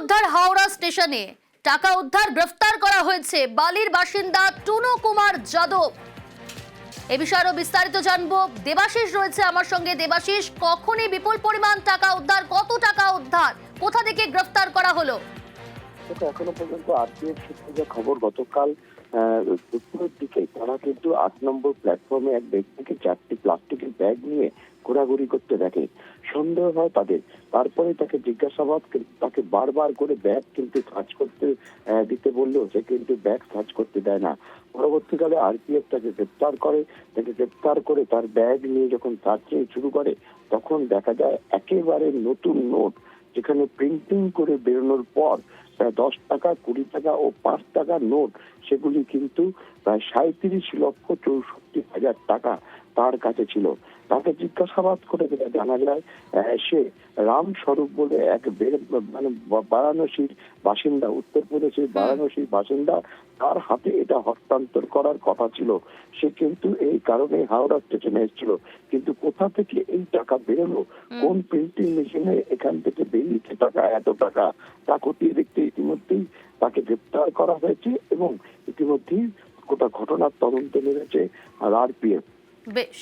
উদ্ধার হাওড়া স্টেশনে। টাকা উদ্ধার, গ্রেফতার করা হয়েছে বালির বাসিন্দা টুনু কুমার যাদব। এ বিষয়ে আরো বিস্তারিত জানবো, দেবাশিস রয়েছে আমার সঙ্গে। দেবাশিস, কখনই বিপুল পরিমাণ টাকা উদ্ধার, কত টাকা উদ্ধার, কোথা থেকে গ্রেফতার করা হলো? এখনো পর্যন্ত আরপিএফ সূত্রে যে খবর, গতকাল দুপুরের দিকে তারা কিন্তু ৮ নম্বর প্ল্যাটফর্মে এক ব্যক্তিকে 4টি প্লাস্টিকের ব্যাগ নিয়ে ঘোরাঘুরি করতে দেখে। সন্দেহ হয় তাদের। তারপরে তাকে জিজ্ঞাসাবাদ, তাকে বারবার করে ব্যাগ কিন্তু সার্চ করতে দিতে বললেও সে কিন্তু ব্যাগ সার্চ করতে দেয় না। পরবর্তীকালে আরপিএফ তাকে গ্রেপ্তার করে। তাকে গ্রেপ্তার করে তার ব্যাগ নিয়ে যখন সার্চিং শুরু করে, তখন দেখা যায় একেবারে নতুন নোট, যেখানে প্রিন্টিং করে বেরোনোর পর 10 টাকা, 20 টাকা ও 5 টাকার নোট, সেগুলি কিন্তু প্রায় 37,64,000 টাকা তার কাছে ছিল। তাকে জিজ্ঞাসাবাদ করে যেটা জানা যায়, সে রামস্বরূপ বলে এক মানে বারাণসীর বাসিন্দা, উত্তরপ্রদেশের বারাণসীর বাসিন্দা। তার হাতে এটা হস্তান্তর করার কথা ছিল। সে কিন্তু এই কারণে হাওড়া স্টেশনে এসেছিল। কিন্তু কোথা থেকে এই টাকা বেরোলো, কোন প্রিন্টিং মেশিনে এখান থেকে বেরিয়েছে টাকা, এত টাকা, তা খতিয়ে দেখতে ইতিমধ্যেই তাকে গ্রেপ্তার করা হয়েছে এবং ইতিমধ্যেই গোটা ঘটনার তদন্তে নেমেছে আরপিএফ। বেশ।